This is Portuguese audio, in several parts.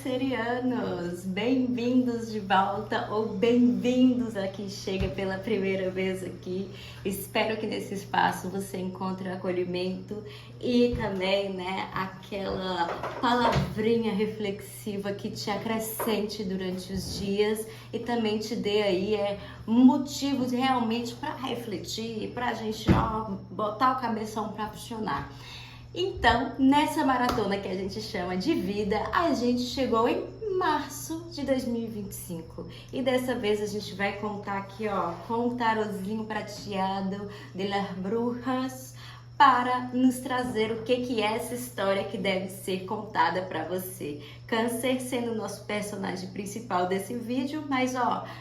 cancerianos! Bem-vindos de volta ou bem-vindos a quem chega pela primeira vez aqui. Espero que nesse espaço você encontre acolhimento e também, aquela palavrinha reflexiva que te acrescente durante os dias e também te dê aí motivos realmente para refletir, para a gente botar o cabeção para funcionar. Então, nessa maratona que a gente chama de vida, a gente chegou em março de 2025 e dessa vez a gente vai contar aqui, com o tarozinho prateado de las brujas para nos trazer o que é essa história que deve ser contada para você. Câncer sendo o nosso personagem principal desse vídeo, mas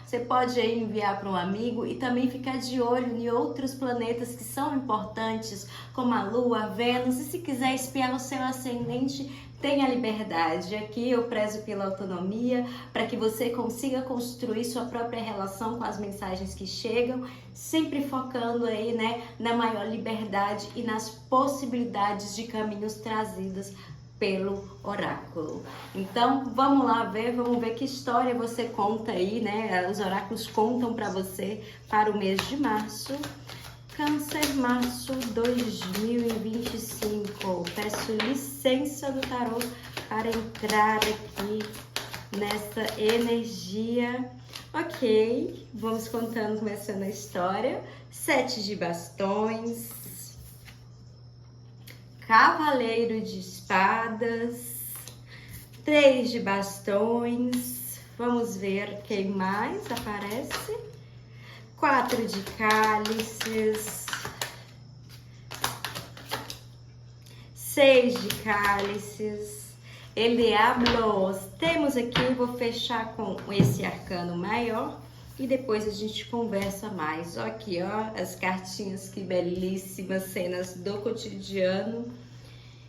você pode aí enviar para um amigo e também ficar de olho em outros planetas que são importantes, como a Lua, a Vênus, e se quiser espiar o seu ascendente, tenha liberdade. Aqui eu prezo pela autonomia, para que você consiga construir sua própria relação com as mensagens que chegam, sempre focando aí, na maior liberdade e nas possibilidades de caminhos trazidos pelo oráculo. Então, vamos lá vamos ver que história você conta aí, os oráculos contam para você para o mês de março. Câncer, março 2025. Peço licença do tarô para entrar aqui nessa energia. Ok, vamos começando a história. 7 de bastões. Cavaleiro de espadas, 3 de bastões, vamos ver quem mais aparece, 4 de cálices, 6 de cálices, el diablo. Temos aqui, vou fechar com esse arcano maior e depois a gente conversa mais. Aqui, as cartinhas, que belíssimas cenas do cotidiano.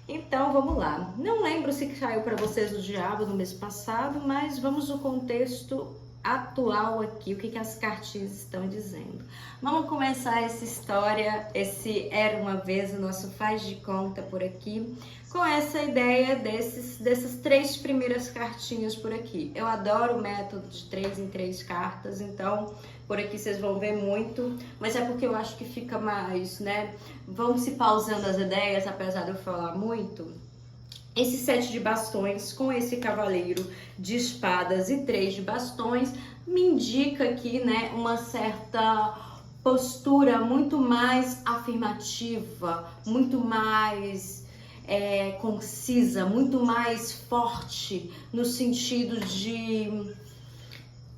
Então, vamos lá. Não lembro se caiu para vocês o diabo no mês passado, mas vamos no contexto atual aqui, o que as cartinhas estão dizendo. Vamos começar essa história, esse Era Uma Vez, o nosso faz de conta por aqui, com essa ideia dessas 3 primeiras cartinhas por aqui. Eu adoro o método de 3 em 3 cartas, então por aqui vocês vão ver muito, mas é porque eu acho que fica mais, vão se pausando as ideias, apesar de eu falar muito. Esse 7 de bastões com esse cavaleiro de espadas e 3 de bastões me indica aqui, uma certa postura muito mais afirmativa, muito mais concisa, muito mais forte, no sentido de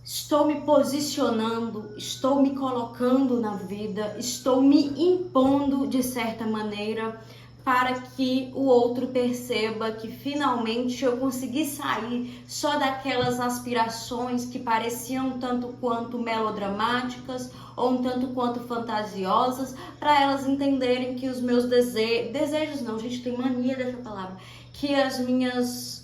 estou me posicionando, estou me colocando na vida, estou me impondo de certa maneira, para que o outro perceba que finalmente eu consegui sair só daquelas aspirações que pareciam tanto quanto melodramáticas ou um tanto quanto fantasiosas, para elas entenderem que os meus desejos não, gente, tem mania dessa palavra, que as minhas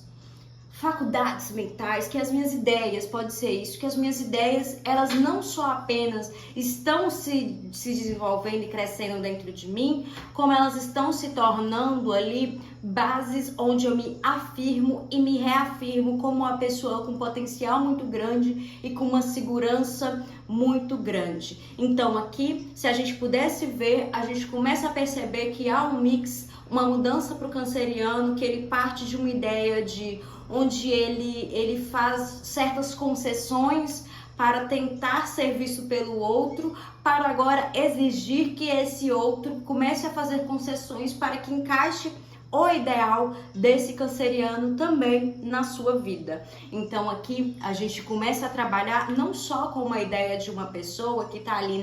faculdades mentais, que as minhas ideias, pode ser isso, que as minhas ideias, elas não só apenas estão se desenvolvendo e crescendo dentro de mim, como elas estão se tornando ali bases onde eu me afirmo e me reafirmo como uma pessoa com potencial muito grande e com uma segurança muito grande. Então aqui, se a gente pudesse ver, a gente começa a perceber que há um mix, uma mudança para o canceriano, que ele parte de uma ideia de onde ele faz certas concessões para tentar ser visto pelo outro, para agora exigir que esse outro comece a fazer concessões para que encaixe o ideal desse canceriano também na sua vida. Então aqui a gente começa a trabalhar não só com uma ideia de uma pessoa que tá ali,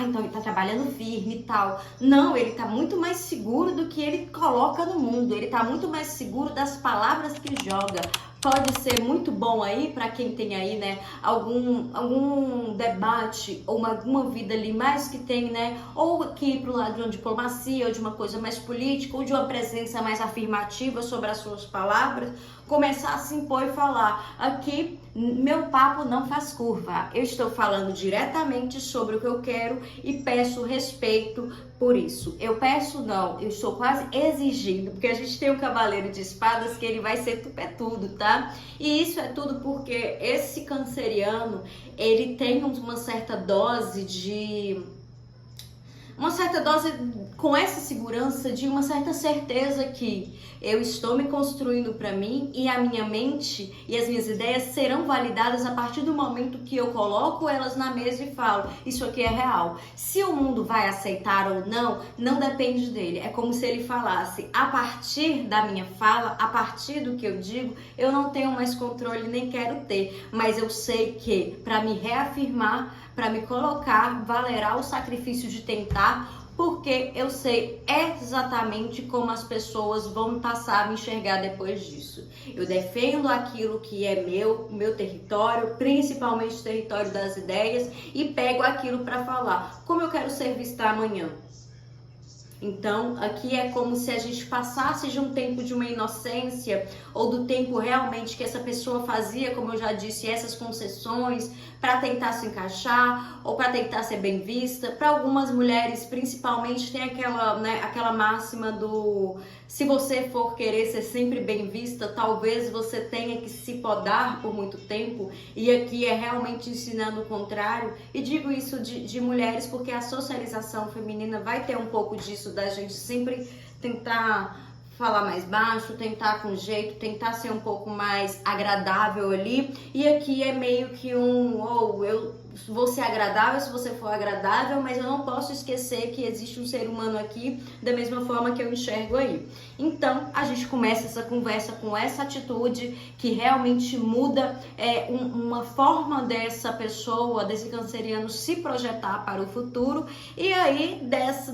então ele tá trabalhando firme e tal. Não, ele tá muito mais seguro do que ele coloca no mundo, ele tá muito mais seguro das palavras que joga. Pode ser muito bom aí para quem tem aí, algum debate ou alguma vida ali mais que tem, ou aqui pro lado de uma diplomacia ou de uma coisa mais política ou de uma presença mais afirmativa sobre as suas palavras, começar a se impor e falar: aqui meu papo não faz curva, eu estou falando diretamente sobre o que eu quero e peço respeito por isso. Eu peço não, eu estou quase exigindo, porque a gente tem um cavaleiro de espadas que ele vai ser tudo, tá? E isso é tudo porque esse canceriano, ele tem uma certa dose com essa segurança de uma certa certeza que eu estou me construindo para mim e a minha mente e as minhas ideias serão validadas a partir do momento que eu coloco elas na mesa e falo: isso aqui é real. Se o mundo vai aceitar ou não, não depende dele. É como se ele falasse: a partir da minha fala, a partir do que eu digo, eu não tenho mais controle, nem quero ter. Mas eu sei que para me reafirmar, para me colocar, valerá o sacrifício de tentar, porque eu sei exatamente como as pessoas vão passar a me enxergar depois disso. Eu defendo aquilo que é meu território, principalmente o território das ideias, e pego aquilo para falar como eu quero ser vista amanhã. Então, aqui é como se a gente passasse de um tempo de uma inocência ou do tempo realmente que essa pessoa fazia, como eu já disse, essas concessões para tentar se encaixar ou para tentar ser bem vista. Para algumas mulheres, principalmente, tem aquela máxima do: se você for querer ser sempre bem vista, talvez você tenha que se podar por muito tempo. E aqui é realmente ensinando o contrário. E digo isso de mulheres porque a socialização feminina vai ter um pouco disso, da gente sempre tentar falar mais baixo, tentar com jeito, tentar ser um pouco mais agradável ali. E aqui é meio que eu vou ser agradável se você for agradável, mas eu não posso esquecer que existe um ser humano aqui da mesma forma que eu enxergo aí. Então, a gente começa essa conversa com essa atitude que realmente muda uma forma dessa pessoa, desse canceriano, se projetar para o futuro. E aí,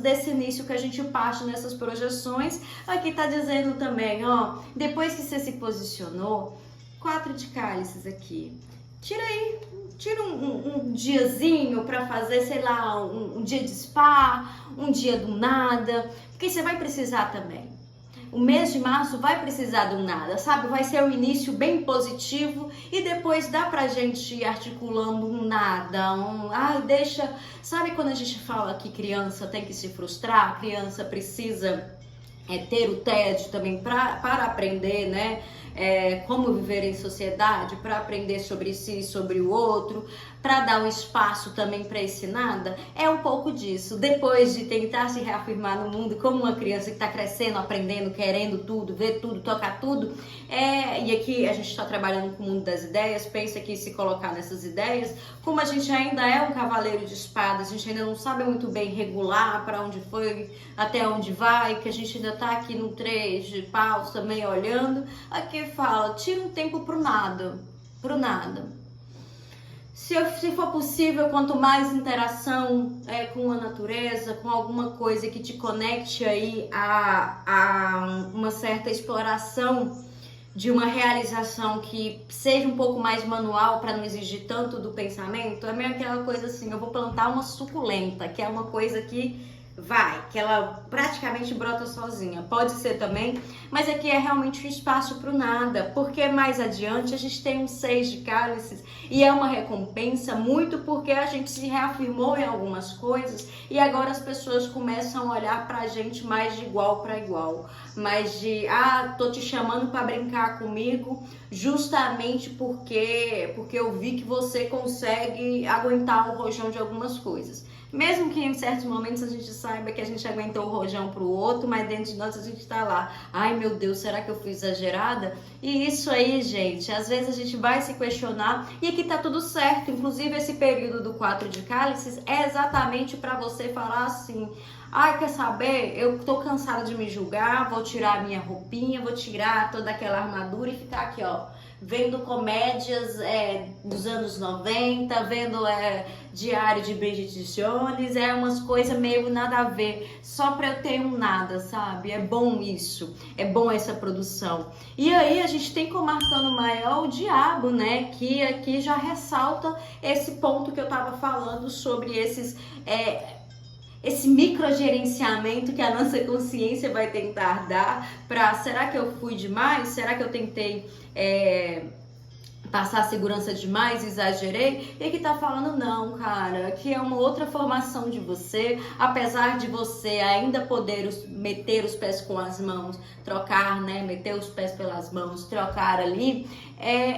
desse início que a gente parte nessas projeções, aqui tá dizendo também, ó, depois que você se posicionou, 4 de cálices aqui. Tira um diazinho para fazer, sei lá, um dia de spa, um dia do nada, porque você vai precisar também. O mês de março vai precisar do nada, sabe? Vai ser um início bem positivo e depois dá pra gente ir articulando um nada, Sabe quando a gente fala que criança tem que se frustrar? A criança precisa ter o tédio também para aprender, né? Como viver em sociedade, para aprender sobre si, sobre o outro, para dar um espaço também para esse nada. É um pouco disso. Depois de tentar se reafirmar no mundo como uma criança que está crescendo, aprendendo, querendo tudo, ver tudo, tocar tudo. E aqui a gente está trabalhando com o mundo das ideias. Pensa que se colocar nessas ideias, como a gente ainda é um cavaleiro de espadas, a gente ainda não sabe muito bem regular para onde foi, até onde vai, que a gente ainda tá aqui no 3 de paus também olhando. Aqui fala: tira um tempo pro nada. Se for possível, quanto mais interação com a natureza, com alguma coisa que te conecte aí a uma certa exploração de uma realização que seja um pouco mais manual para não exigir tanto do pensamento, é meio aquela coisa assim: eu vou plantar uma suculenta, que é uma coisa que que ela praticamente brota sozinha. Pode ser também, mas aqui é realmente um espaço para o nada, porque mais adiante a gente tem um 6 de cálices e é uma recompensa muito porque a gente se reafirmou em algumas coisas e agora as pessoas começam a olhar pra gente mais de igual para igual, mais de tô te chamando para brincar comigo justamente porque eu vi que você consegue aguentar o rojão de algumas coisas. Mesmo que em certos momentos a gente saiba que a gente aguentou o rojão pro outro, mas dentro de nós a gente tá lá: ai meu Deus, será que eu fui exagerada? E isso aí, gente, às vezes a gente vai se questionar e aqui tá tudo certo. Inclusive esse período do 4 de cálices é exatamente para você falar assim: ai, quer saber? Eu tô cansada de me julgar, vou tirar a minha roupinha, vou tirar toda aquela armadura e ficar aqui, ó, vendo comédias dos anos 90, vendo Diário de Bridget Jones, umas coisas meio nada a ver, só pra eu ter um nada, sabe? É bom isso, é bom essa produção. E aí a gente tem como arcano maior o diabo, né? Que aqui já ressalta esse ponto que eu tava falando sobre esse microgerenciamento que a nossa consciência vai tentar dar para, será que eu fui demais? Será que eu tentei passar segurança demais, exagerei? E aqui tá falando, não, cara, que é uma outra formação de você, apesar de você ainda poder meter os pés com as mãos, trocar, né, meter os pés pelas mãos, trocar ali,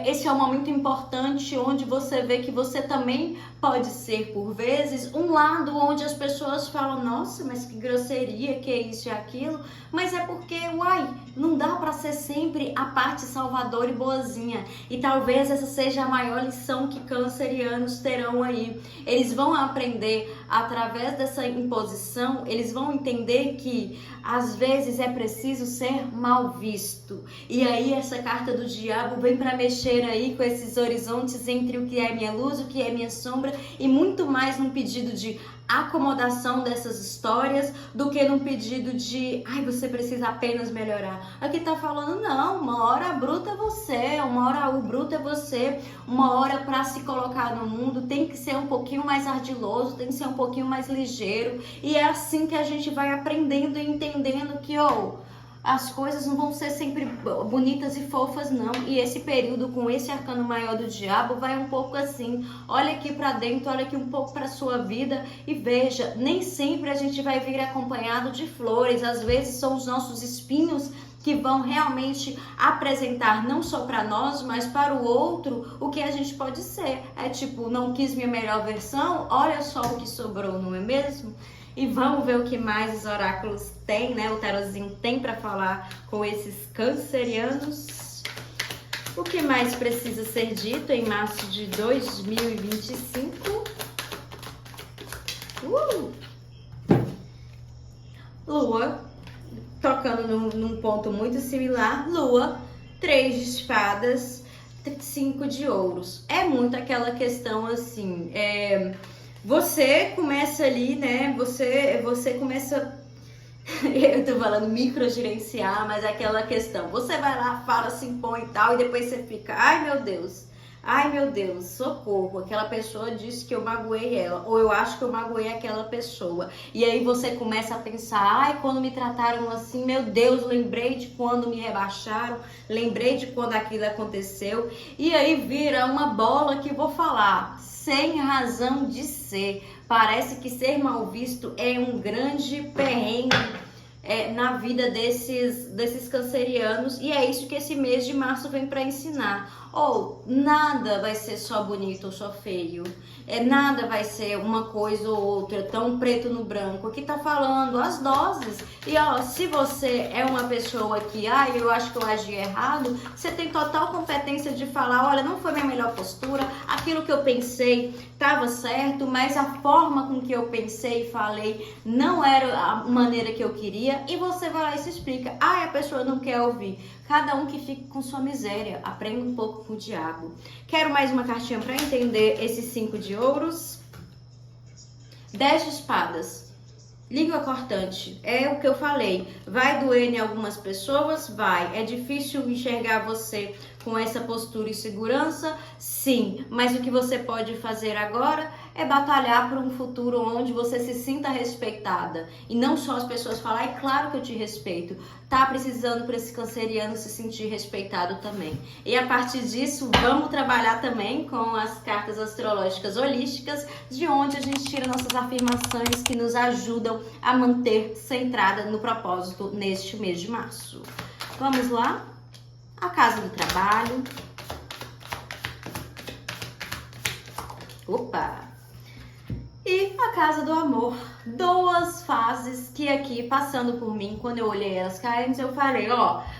esse é um momento importante onde você vê que você também pode ser, por vezes, um lado onde as pessoas falam, nossa, mas que grosseria, que é isso e aquilo, mas é porque, uai, não dá pra ser sempre a parte salvadora e boazinha, e talvez essa seja a maior lição que cancerianos terão aí. Eles vão aprender através dessa imposição, eles vão entender que às vezes é preciso ser mal visto. E aí essa carta do diabo vem para mexer aí com esses horizontes entre o que é minha luz, o que é minha sombra, e muito mais num pedido de acomodação dessas histórias do que num pedido de, ai, você precisa apenas melhorar. Aqui tá falando, não, uma hora a bruta é você, uma hora o bruto é você, uma hora para se colocar no mundo tem que ser um pouquinho mais ardiloso, tem que ser um pouquinho mais ligeiro, e é assim que a gente vai aprendendo e entendendo que, as coisas não vão ser sempre bonitas e fofas, não. E esse período com esse arcano maior do diabo vai um pouco assim. Olha aqui pra dentro, olha aqui um pouco pra sua vida e veja, nem sempre a gente vai vir acompanhado de flores. Às vezes são os nossos espinhos que vão realmente apresentar não só para nós, mas para o outro o que a gente pode ser. É tipo, não quis minha melhor versão, olha só o que sobrou, não é mesmo? E vamos ver o que mais os oráculos têm, né? O tarozinho tem para falar com esses cancerianos. O que mais precisa ser dito em março de 2025? Lua, tocando num ponto muito similar. Lua, 3 de espadas, 5 de ouros. É muito aquela questão assim... Você começa ali, né? Você começa... Eu tô falando microgerenciar, mas é aquela questão. Você vai lá, fala, se impõe e tal, e depois você fica... Ai, meu Deus, socorro. Aquela pessoa disse que eu magoei ela. Ou eu acho que eu magoei aquela pessoa. E aí você começa a pensar... Ai, quando me trataram assim, meu Deus, lembrei de quando me rebaixaram. Lembrei de quando aquilo aconteceu. E aí vira uma bola que eu vou falar... Sem razão de ser. Parece que ser mal visto é um grande perrengue na vida desses cancerianos. E é isso que esse mês de março vem para ensinar. Nada vai ser só bonito ou só feio. Nada vai ser uma coisa ou outra, tão preto no branco. Aqui tá falando as doses. E se você é uma pessoa que, eu acho que eu agi errado, você tem total competência de falar, olha, não foi minha melhor postura, aquilo que eu pensei estava certo, mas a forma com que eu pensei e falei não era a maneira que eu queria, e você vai lá e se explica. A pessoa não quer ouvir. Cada um que fique com sua miséria. Aprenda um pouco com o diabo. Quero mais uma cartinha para entender esses 5 de ouros. 10 de espadas. Língua cortante. É o que eu falei. Vai doer em algumas pessoas? Vai. É difícil enxergar você com essa postura e segurança? Sim. Mas o que você pode fazer agora é batalhar por um futuro onde você se sinta respeitada. E não só as pessoas falar, é claro que eu te respeito. Tá precisando para esse canceriano se sentir respeitado também. E a partir disso, vamos trabalhar também com as cartas astrológicas holísticas, de onde a gente tira nossas afirmações que nos ajudam a manter centrada no propósito neste mês de março. Vamos lá? A casa do trabalho. Opa! E a casa do amor. 2 fases que aqui, passando por mim, quando eu olhei elas caindo, eu falei,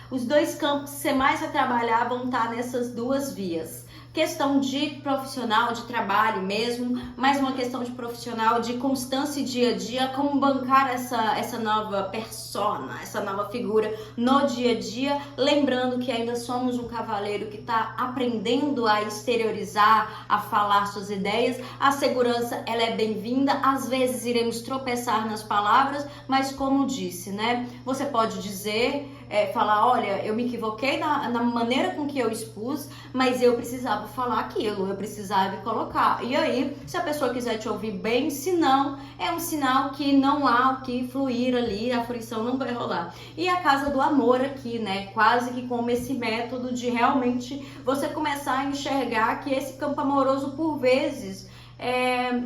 os 2 campos que você mais vai trabalhar vão estar nessas 2 vias. Questão de profissional, de trabalho mesmo, mais uma questão de profissional, de constância e dia a dia, como bancar essa nova persona, essa nova figura no dia a dia, lembrando que ainda somos um cavaleiro que está aprendendo a exteriorizar, a falar suas ideias. A segurança, ela é bem-vinda, às vezes iremos tropeçar nas palavras, mas como disse, né, você pode dizer falar, olha, eu me equivoquei na maneira com que eu expus, mas eu precisava falar aquilo, eu precisava colocar. E aí, se a pessoa quiser te ouvir bem, se não, é um sinal que não há o que fluir ali, a fruição não vai rolar. E a casa do amor aqui, né? Quase que como esse método de realmente você começar a enxergar que esse campo amoroso, por vezes,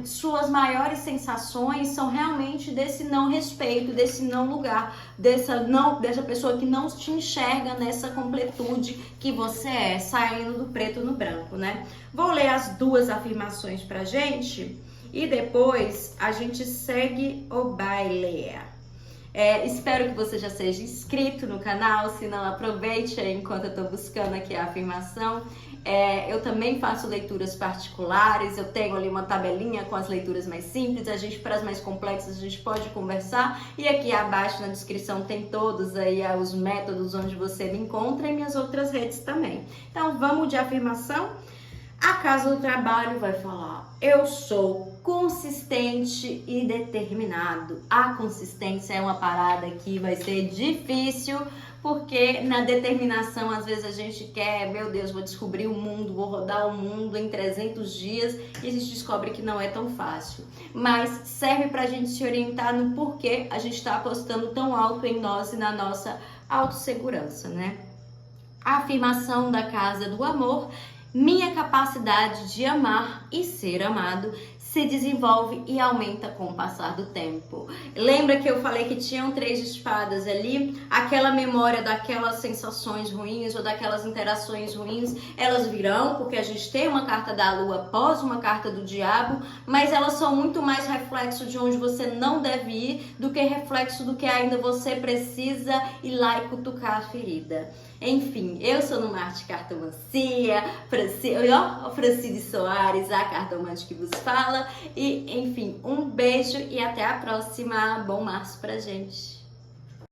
suas maiores sensações são realmente desse não respeito, desse não lugar, dessa pessoa que não te enxerga nessa completude que você é, saindo do preto no branco, né? Vou ler as duas afirmações pra gente e depois a gente segue o baile. Espero que você já seja inscrito no canal, se não, aproveite aí enquanto eu tô buscando aqui a afirmação. Eu também faço leituras particulares, eu tenho ali uma tabelinha com as leituras mais simples, para as mais complexas a gente pode conversar, e aqui abaixo na descrição tem todos aí os métodos onde você me encontra e minhas outras redes também. Então vamos de afirmação. A casa do trabalho vai falar: eu sou consistente e determinado. A consistência é uma parada que vai ser difícil, porque na determinação às vezes a gente quer, meu Deus, vou descobrir o mundo, vou rodar o mundo em 300 dias e a gente descobre que não é tão fácil. Mas serve pra gente se orientar no porquê a gente tá apostando tão alto em nós e na nossa autossegurança, né? A afirmação da casa do amor: minha capacidade de amar e ser amado se desenvolve e aumenta com o passar do tempo. Lembra que eu falei que tinham 3 espadas ali? Aquela memória daquelas sensações ruins ou daquelas interações ruins, elas virão, porque a gente tem uma carta da lua após uma carta do diabo, mas elas são muito mais reflexo de onde você não deve ir do que reflexo do que ainda você precisa ir lá e cutucar a ferida. Enfim, eu sou no Marte Cartomancia, Francine Soares, a cartomante que vos fala. E, enfim, um beijo e até a próxima. Bom março pra gente!